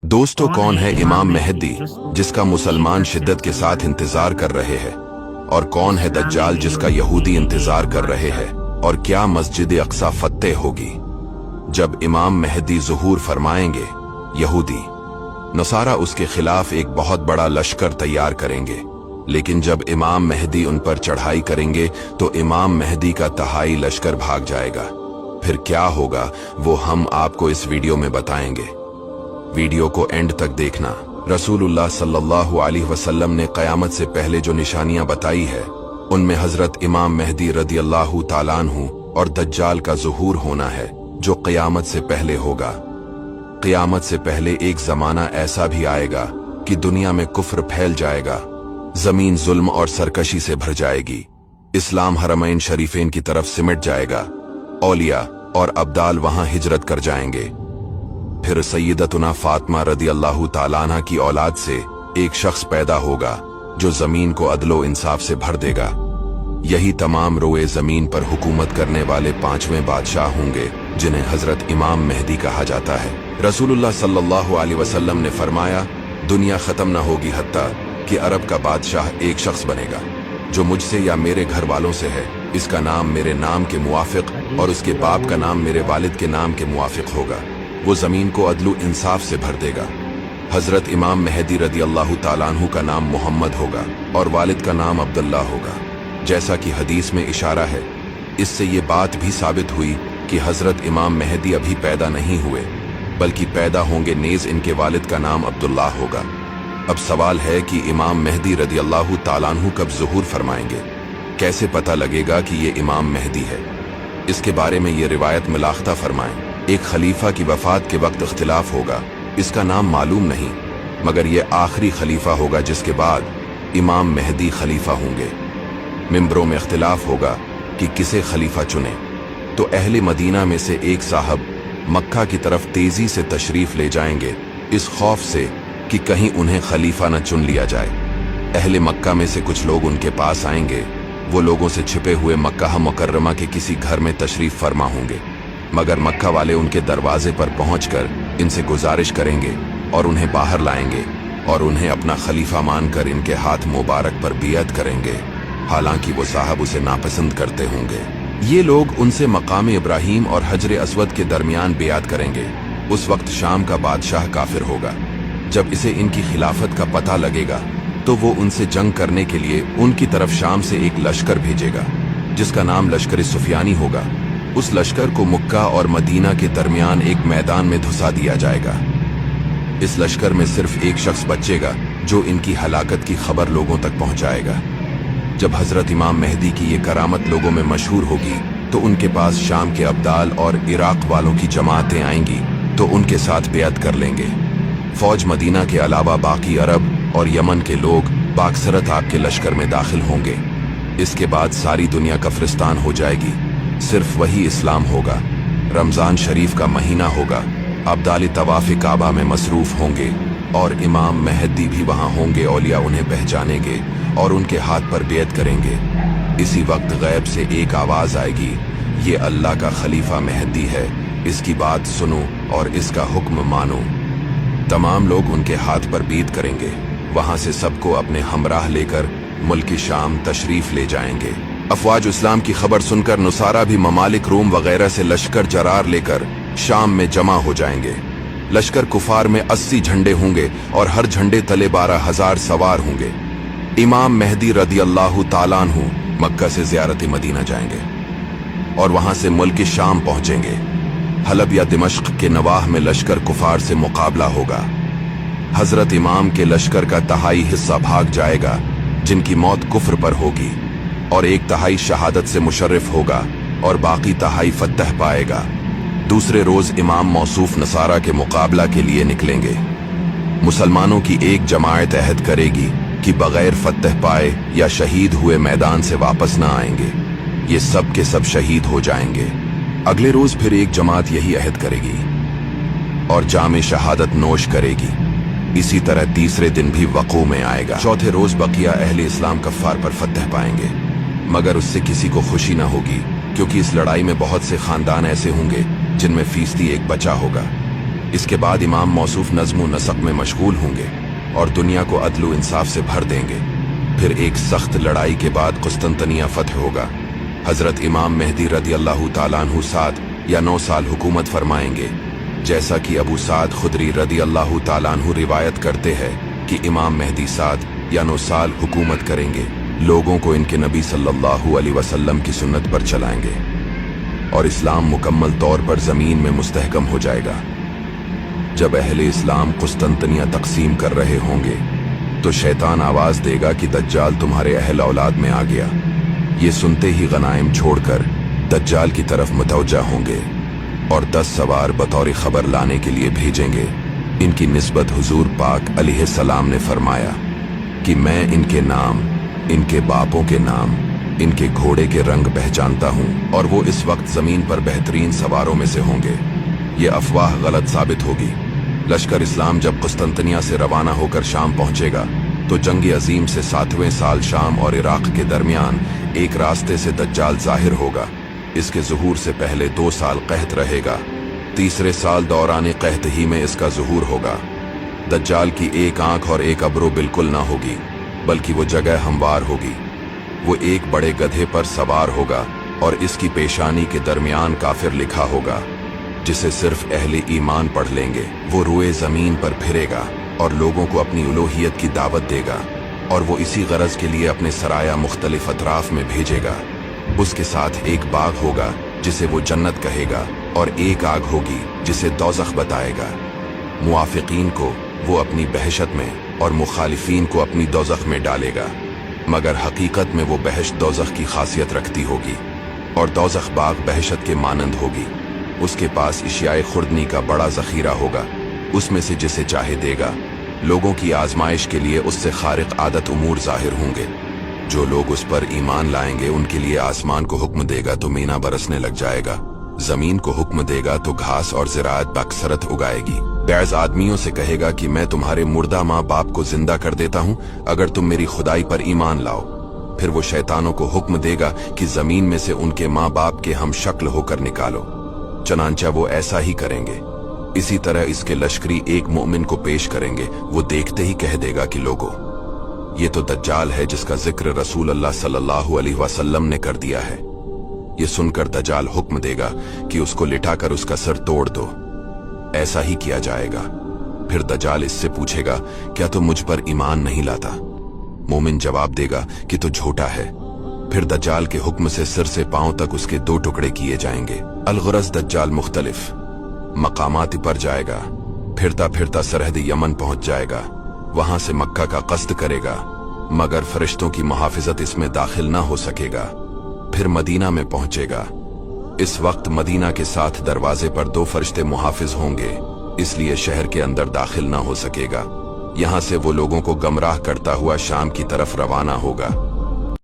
दोस्तों, कौन है इमाम मेहदी जिसका मुसलमान शिद्दत के साथ इंतजार कर रहे हैं, और कौन है दज्जाल जिसका यहूदी इंतजार कर रहे हैं, और क्या मस्जिद अक्सा फतेह होगी जब इमाम मेहदी ज़ुहूर फरमाएंगे? यहूदी नसारा उसके खिलाफ एक बहुत बड़ा लश्कर तैयार करेंगे, लेकिन जब इमाम मेहदी उन पर चढ़ाई करेंगे तो इमाम मेहदी का तहाई लश्कर भाग जाएगा। फिर क्या होगा वो हम आपको इस वीडियो में बताएंगे। वीडियो को एंड तक देखना। रसूलुल्लाह सल्लल्लाहु अलैहि वसल्लम ने क़यामत से पहले जो निशानियां बताई है उनमें हजरत इमाम मेहदी रदियल्लाहु ताला अन्हु और दज्जाल का ज़ुहूर होना है, जो क़यामत से पहले होगा। क़यामत से पहले एक ज़माना ऐसा भी आएगा कि दुनिया में कुफ्र फैल जाएगा, जमीन जुल्म और सरकशी से भर जाएगी, इस्लाम हरमैन शरीफेन की तरफ सिमट जाएगा, औलिया और अब्दाल वहां हिजरत कर जाएंगे। फिर सैयदतुना फातिमा रदियल्लाहु ताला अन्हा की औलाद से एक शख्स पैदा होगा जो जमीन को अदलो इंसाफ से भर देगा। यही तमाम रोए जमीन पर हुकूमत करने वाले पांचवें बादशाह होंगे, जिन्हें हजरत इमाम मेहदी कहा जाता है। रसूलुल्लाह सल्लल्लाहु अलैहि वसल्लम ने फरमाया, दुनिया खत्म न होगी हत्ता कि अरब का बादशाह एक शख्स बनेगा जो मुझसे या मेरे घर वालों से है, इसका नाम मेरे नाम के मुवाफिक और उसके बाप का नाम मेरे वालिद के नाम के मुवाफिक होगा। वो जमीन को अदलु इंसाफ से भर देगा। हजरत इमाम मेहदी रदियल्लाहु ताला अन्हु का नाम मोहम्मद होगा और वालिद का नाम अब्दुल्ला होगा, जैसा कि हदीस में इशारा है। इससे ये बात भी साबित हुई कि हजरत इमाम मेहदी अभी पैदा नहीं हुए, बल्कि पैदा होंगे नेज इनके वालिद का नाम अब्दुल्ला होगा। अब सवाल है कि इमाम मेहदी रदियल्लाहु ताला अन्हु कब ज़ुहूर फरमाएंगे? कैसे पता लगेगा कि ये इमाम मेहदी है? इसके बारे में ये रिवायत मिलाख्ता फरमाएं। एक खलीफा की वफात के वक्त इख्तिलाफ होगा, इसका नाम मालूम नहीं, मगर ये आखिरी खलीफा होगा जिसके बाद इमाम मेहदी खलीफा होंगे। मिंबरों में इख्तिलाफ होगा कि किसे खलीफा चुने, तो अहले मदीना में से एक साहब मक्का की तरफ तेजी से तशरीफ ले जाएंगे, इस खौफ से कि कहीं उन्हें खलीफा न चुन लिया जाए। अहले मक्का में से कुछ लोग उनके पास आएंगे, वो लोगों से छिपे हुए मक्का मुकर्रमा के किसी घर में तशरीफ फरमा होंगे, मगर मक्का वाले उनके दरवाजे पर पहुंचकर इनसे गुजारिश करेंगे और उन्हें बाहर लाएंगे और उन्हें अपना खलीफा मानकर इनके हाथ मुबारक पर बियत करेंगे, हालांकि वो साहब उसे नापसंद करते होंगे। ये लोग उनसे मकाम इब्राहिम और हजर अस्वद के दरमियान बियत करेंगे। उस वक्त शाम का बादशाह काफिर होगा। जब इसे इनकी खिलाफत का पता लगेगा तो वो उनसे जंग करने के लिए उनकी तरफ शाम से एक लश्कर भेजेगा, जिसका नाम लश्कर सुफियानी होगा। उस लश्कर को मक्का और मदीना के दरमियान एक मैदान में धुसा दिया जाएगा। इस लश्कर में सिर्फ एक शख्स बचेगा जो इनकी हलाकत की खबर लोगों तक पहुंचाएगा। जब हजरत इमाम मेहदी की ये करामत लोगों में मशहूर होगी तो उनके पास शाम के अब्दाल और इराक वालों की जमातें आएंगी, तो उनके साथ बेअत कर लेंगे। फौज मदीना के अलावा बाकी अरब और यमन के लोग बाक्सरत आपके लश्कर में दाखिल होंगे। इसके बाद सारी दुनिया कफ्रिस्तान हो जाएगी, सिर्फ वही इस्लाम होगा। रमजान शरीफ का महीना होगा, अब्दाली तवाफ़ काबा में मसरूफ होंगे और इमाम मेहदी भी वहां होंगे। औलिया उन्हें पहचानेंगे और उनके हाथ पर बेअत करेंगे। इसी वक्त गैब से एक आवाज आएगी, ये अल्लाह का खलीफा मेहदी है, इसकी बात सुनो और इसका हुक्म मानो। तमाम लोग उनके हाथ पर बीत करेंगे। वहां से सबको अपने हमराह लेकर मुल्क शाम तशरीफ ले जाएंगे। अफवाज इस्लाम की खबर सुनकर नुसारा भी ममालिक रोम वगैरह से लश्कर जरार लेकर शाम में जमा हो जाएंगे। लश्कर कुफार में 80 झंडे होंगे और हर झंडे तले 12,000 सवार होंगे। इमाम मेहदी रदियल्लाहु ताला अन्हु मक्का से ज़ियारत मदीना जाएंगे और वहां से मुल्क शाम पहुंचेंगे। हलब या दिमश्क के नवाह में लश्कर कुफार से मुकाबला होगा। हजरत इमाम के लश्कर का तहाई हिस्सा भाग जाएगा, जिनकी मौत कुफ्र पर होगी, और एक तहाई शहादत से मुशर्रफ होगा और बाकी तहाई फतह पाएगा। दूसरे रोज इमाम मौसूफ नसारा के मुकाबला के लिए निकलेंगे। मुसलमानों की एक जमायत अहद करेगी कि बगैर फतह पाए या शहीद हुए मैदान से वापस न आएंगे। ये सब के सब शहीद हो जाएंगे। अगले रोज फिर एक जमात यही अहद करेगी और जामे शहादत नोश करेगी। इसी तरह तीसरे दिन भी वक़ू में आएगा। चौथे रोज बकिया अहले इस्लाम कफ्फार पर फतह पाएंगे, मगर उससे किसी को खुशी न होगी, क्योंकि इस लड़ाई में बहुत से खानदान ऐसे होंगे जिनमें फीसदी एक बचा होगा। इसके बाद इमाम मौसूफ नज़्म नसक में मशगूल होंगे और दुनिया को अदल इंसाफ से भर देंगे। फिर एक सख्त लड़ाई के बाद कुस्तंतनिया फतह होगा। हजरत इमाम मेहदी रदी अल्लाह ताला अन्हु 7 या 9 साल हुकूमत फरमाएंगे, जैसा कि अबू साद खुदरी रदी अल्लाह ताला अन्हु रिवायत करते हैं कि इमाम मेहदी 7 या 9 साल हुकूमत करेंगे। लोगों को इनके नबी सल्लल्लाहु अलैहि वसल्लम की सुन्नत पर चलाएंगे और इस्लाम मुकम्मल तौर पर जमीन में मुस्तहकम हो जाएगा। जब अहले इस्लाम कुस्तंतनिया तकसीम कर रहे होंगे तो शैतान आवाज देगा कि दज्जाल तुम्हारे अहल औलाद में आ गया। ये सुनते ही गनाइम छोड़कर दज्जाल की तरफ मुतवज्जा होंगे और 10 सवार बतौर खबर लाने के लिए भेजेंगे। इनकी निस्बत हुजूर पाक अलैहिस्सलाम ने फरमाया कि मैं इनके नाम, इनके बापों के नाम, इनके घोड़े के रंग पहचानता हूं और वो इस वक्त जमीन पर बेहतरीन सवारों में से होंगे। ये अफवाह गलत साबित होगी। लश्कर इस्लाम जब कुस्तंतनिया से रवाना होकर शाम पहुंचेगा तो जंग अजीम से 7वें साल शाम और इराक के दरमियान एक रास्ते से दज्जाल जाहिर होगा। इसके ज़ुहूर से पहले 2 साल कहत रहेगा। तीसरे साल दौरान कहत ही में इसका ज़ुहूर होगा। दज्जाल की एक आंख और एक अब्रो बिल्कुल ना होगी, बल्कि वो जगह हमवार होगी। वो एक बड़े गधे पर सवार होगा और इसकी पेशानी के दरमियान काफिर लिखा होगा, जिसे सिर्फ अहले ईमान पढ़ लेंगे। वो रुए जमीन पर फिरेगा और लोगों को अपनी उलूहियत की दावत देगा और वो इसी गरज के लिए अपने सराया मुख्तलिफ अतराफ में भेजेगा। उसके साथ एक बाग होगा जिसे वो जन्नत कहेगा और एक आग होगी जिसे दोज़ख बताएगा। मुआफिकीन को वो अपनी बहशत में और मुखालिफीन को अपनी दोज़ख में डालेगा, मगर हकीकत में वो बहशत दोज़ख की खासियत रखती होगी और दोज़ख बाग बहशत के मानंद होगी। उसके पास इशियाए खुर्दनी का बड़ा ज़ख़ीरा होगा, उसमें से जिसे चाहे देगा। लोगों की आजमाइश के लिए उससे खारिक आदत उमूर जाहिर होंगे। जो लोग उस पर ईमान लाएंगे उनके लिए आसमान को हुक्म देगा तो मीना बरसने लग जाएगा, जमीन को हुक्म देगा तो घास और ज़राअत बकसरत उगाएगी। बैज़ आदमियों से कहेगा कि मैं तुम्हारे मुर्दा माँ बाप को जिंदा कर देता हूँ अगर तुम मेरी खुदाई पर ईमान लाओ। फिर वो शैतानों को हुक्म देगा कि जमीन में से उनके माँ बाप के हम शक्ल होकर निकालो। चनांचा वो ऐसा ही करेंगे। इसी तरह इसके लश्करी एक मोमिन को पेश करेंगे। वो देखते ही कह देगा कि लोगों, ये तो दज्जाल है जिसका जिक्र रसूल अल्लाह सल्लल्लाहु अलैहि वसल्लम ने कर दिया है। ये सुनकर दज्जाल हुक्म देगा कि उसको लिटाकर उसका सर तोड़ दो। ऐसा ही किया जाएगा। फिर दज्जाल इससे पूछेगा, क्या तुम मुझ पर ईमान नहीं लाता? मोमिन जवाब देगा कि तो झूठा है। फिर दज्जाल के हुक्म से सिर से पांव तक उसके 2 टुकड़े किए जाएंगे। अलगरज दज्जाल मुख्तलिफ मकामात पर जाएगा। फिरता फिरता सरहद यमन पहुंच जाएगा। वहां से मक्का का कस्द करेगा, मगर फरिश्तों की मुहाफिजत इसमें दाखिल ना हो सकेगा। फिर मदीना में पहुंचेगा। इस वक्त मदीना के साथ दरवाजे पर 2 फरिश्ते मुहाफिज होंगे, इसलिए शहर के अंदर दाखिल ना हो सकेगा। यहां से वो लोगों को गमराह करता हुआ शाम की तरफ रवाना होगा।